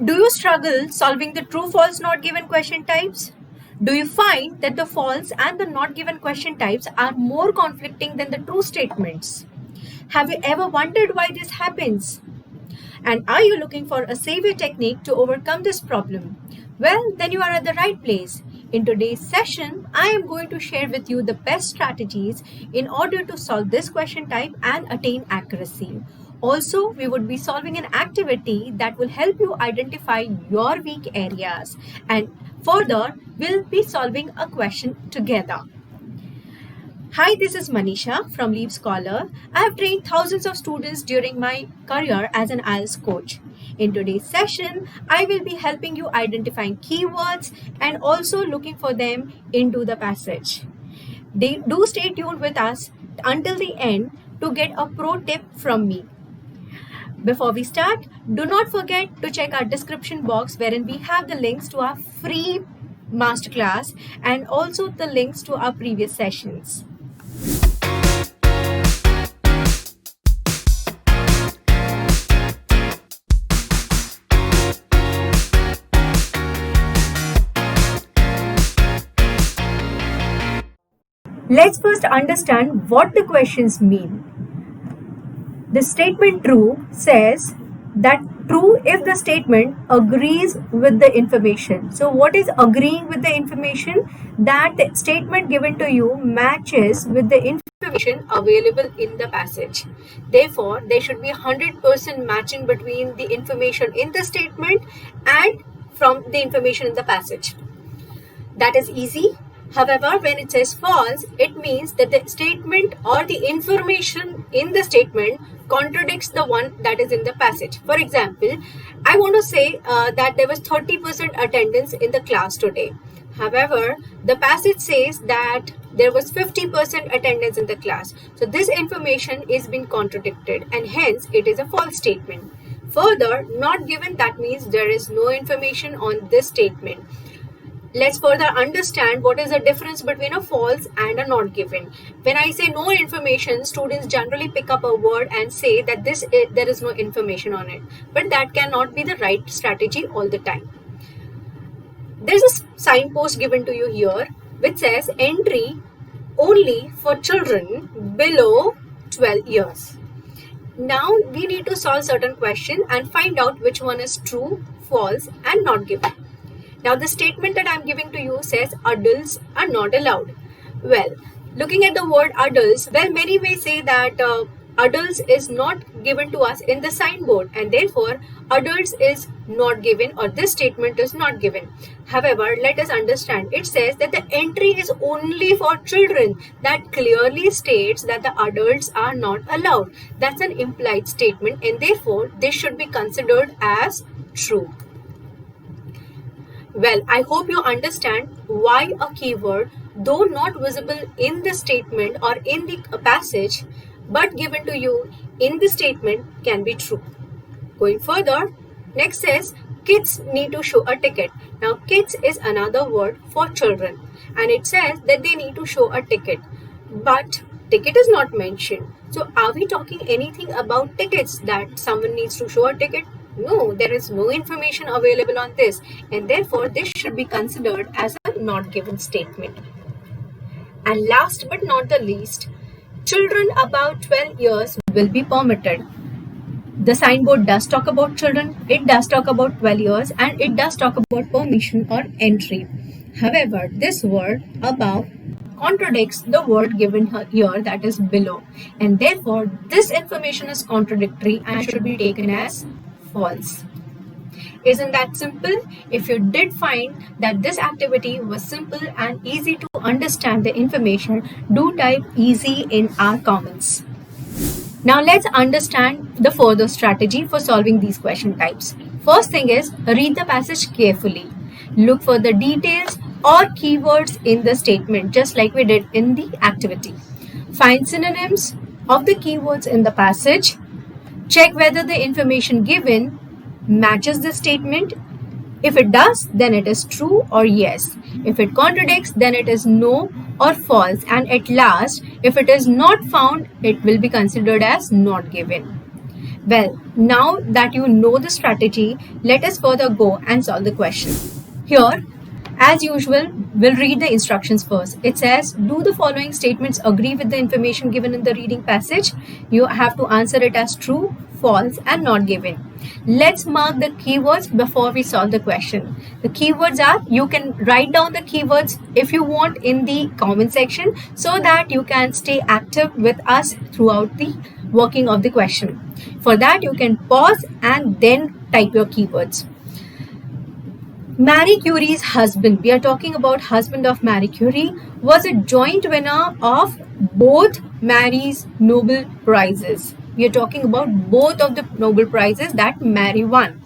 Do you struggle solving the true false not given question types? Do you find that the false and the not given question types are more conflicting than the true statements? Have you ever wondered why this happens? And are you looking for a savior technique to overcome this problem? Well, then you are at the right place. In today's session, I am going to share with you the best strategies in order to solve this question type and attain accuracy. Also, we would be solving an activity that will help you identify your weak areas, and further, we'll be solving a question together. Hi, this is Manisha from Leap Scholar. I have trained thousands of students during my career as an IELTS coach. In today's session, I will be helping you identifying keywords and also looking for them into the passage. Do stay tuned with us until the end to get a pro tip from me. Before we start, do not forget to check our description box wherein we have the links to our free masterclass and also the links to our previous sessions. Let's first understand what the questions mean. The statement true says that true if the statement agrees with the information. So what is agreeing with the information? That the statement given to you matches with the information available in the passage. Therefore, there should be 100% matching between the information in the statement and from the information in the passage. That is easy. However, when it says false, it means that the statement or the information in the statement contradicts the one that is in the passage. For example, I want to say that there was 30% attendance in the class today. However, the passage says that there was 50% attendance in the class. So this information is being contradicted and hence it is a false statement. Further, not given, that means there is no information on this statement. Let's further understand what is the difference between a false and a not given. When I say no information, students generally pick up a word and say that there is no information on it. But that cannot be the right strategy all the time. There's a signpost given to you here which says entry only for children below 12 years. Now we need to solve certain question and find out which one is true, false and not given. Now the statement that I am giving to you says adults are not allowed. Well, looking at the word adults, many may say that adults is not given to us in the signboard and therefore adults is not given or this statement is not given. However, let us understand, it says that the entry is only for children. That clearly states that the adults are not allowed. That's an implied statement and therefore this should be considered as true. Well, I hope you understand why a keyword, though not visible in the statement or in the passage, but given to you in the statement can be true. Going further, next says kids need to show a ticket. Now, kids is another word for children and it says that they need to show a ticket, but ticket is not mentioned. So, are we talking anything about tickets that someone needs to show a ticket? No, there is no information available on this and therefore this should be considered as a not given statement. And last but not the least, children above 12 years will be permitted. The signboard does talk about children, it does talk about 12 years and it does talk about permission or entry. However, this word above contradicts the word given here that is below and therefore this information is contradictory and should be taken as false. Isn't that simple? If you did find that this activity was simple and easy to understand the information, do type easy in our comments. Now let's understand the further strategy for solving these question types. First thing is read the passage carefully. Look for the details or keywords in the statement just like we did in the activity. Find synonyms of the keywords in the passage. Check whether the information given matches the statement. If it does, then it is true or yes. If it contradicts, then it is no or false. And at last, if it is not found, it will be considered as not given. Well, now that you know the strategy, let us further go and solve the question. Here, as usual, we'll read the instructions first. It says, do the following statements agree with the information given in the reading passage? You have to answer it as true, false, and not given. Let's mark the keywords before we solve the question. The keywords are, you can write down the keywords if you want in the comment section so that you can stay active with us throughout the working of the question. For that, you can pause and then type your keywords. Marie Curie's husband, we are talking about husband of Marie Curie, was a joint winner of both Marie's Nobel Prizes. We are talking about both of the Nobel Prizes that Marie won.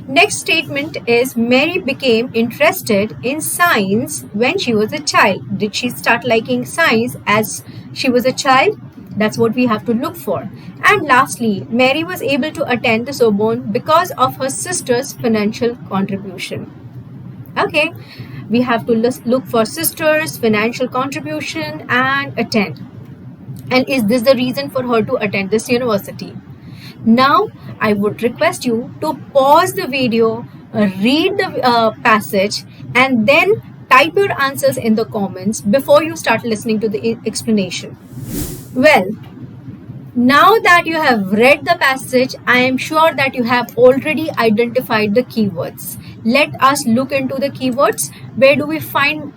Next statement is Mary became interested in science when she was a child. Did she start liking science as she was a child? That's what we have to look for. And lastly, Mary was able to attend the Sorbonne because of her sister's financial contribution. Okay, we have to look for sisters, financial contribution, and attend. And is this the reason for her to attend this university? Now, I would request you to pause the video, read the passage, and then type your answers in the comments before you start listening to the explanation. Well, now that you have read the passage, I am sure that you have already identified the keywords. Let us look into the keywords. Where do we find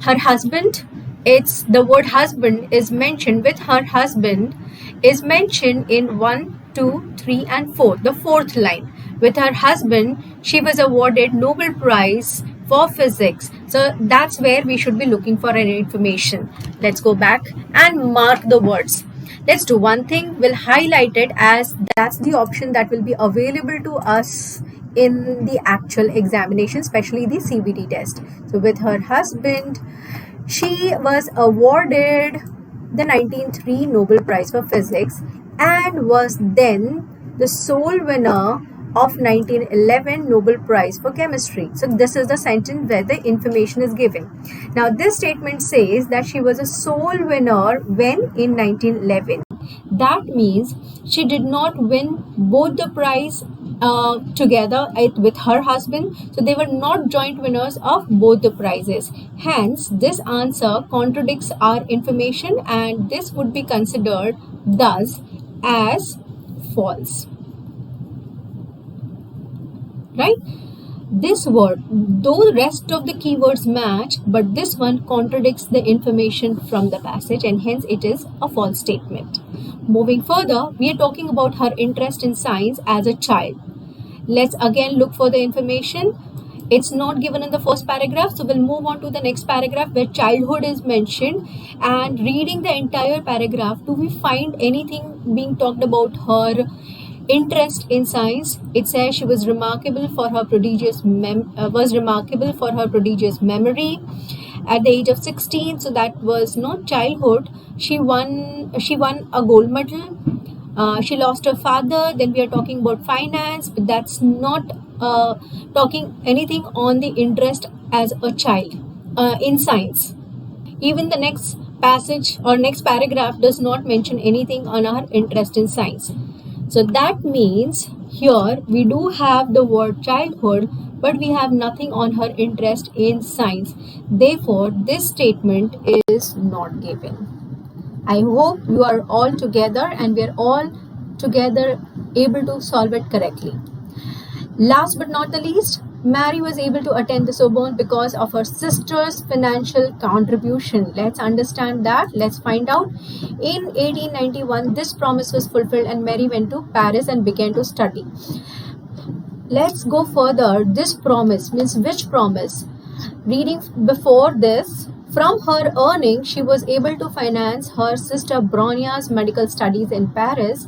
her husband? It's the word husband is mentioned with her husband is mentioned in 1, 2, 3 and 4, the fourth line. With her husband, she was awarded Nobel Prize for physics. So that's where we should be looking for any information. Let's go back and mark the words. Let's do one thing. We'll highlight it as that's the option that will be available to us in the actual examination, especially the CBT test. So with her husband, she was awarded the 1903 Nobel Prize for Physics and was then the sole winner of 1911 Nobel Prize for Chemistry. So this is the sentence where the information is given. Now this statement says that she was a sole winner when in 1911. That means she did not win both the prize together with her husband. So they were not joint winners of both the prizes. Hence, this answer contradicts our information and this would be considered thus as false. Right? This word, though the rest of the keywords match, but this one contradicts the information from the passage and hence it is a false statement. Moving further, we are talking about her interest in science as a child. Let's again look for the information. It's not given in the first paragraph, so we'll move on to the next paragraph where childhood is mentioned. And reading the entire paragraph, do we find anything being talked about her interest in science? It says she was remarkable for her prodigious memory at the age of 16. So that was not childhood. She won a gold medal. She lost her father. Then we are talking about finance, but that's not talking anything on the interest as a child in science. Even the next passage or next paragraph does not mention anything on our interest in science. So that means here we do have the word childhood, but we have nothing on her interest in science. Therefore, this statement is not given. I hope you are all together and we are all together able to solve it correctly. Last but not the least, Mary was able to attend the Sorbonne because of her sister's financial contribution. Let's understand that. Let's find out. In 1891, this promise was fulfilled and Mary went to Paris and began to study. Let's go further. This promise means which promise? Reading before this, from her earnings, she was able to finance her sister Bronia's medical studies in Paris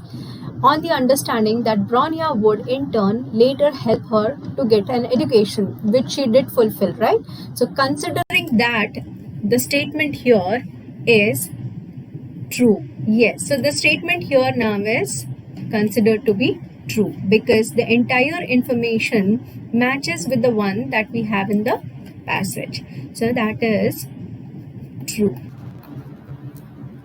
on the understanding that Bronia would in turn later help her to get an education, which she did fulfill, right? So considering that, the statement here is true. Yes, so the statement here now is considered to be true because the entire information matches with the one that we have in the passage. So that is true.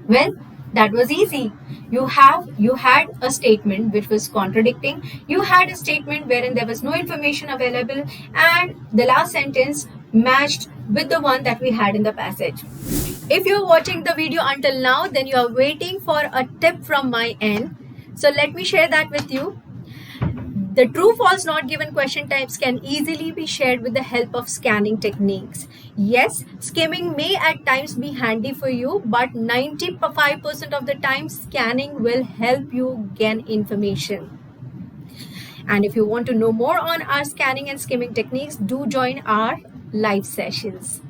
Well, That was easy. You had a statement which was contradicting. You had a statement wherein there was no information available, and the last sentence matched with the one that we had in the passage. If you're watching the video until now, then you are waiting for a tip from my end. So let me share that with you. The true false not given question types can easily be shared with the help of scanning techniques. Yes, skimming may at times be handy for you, but 95% of the time scanning will help you gain information. And if you want to know more on our scanning and skimming techniques, do join our live sessions.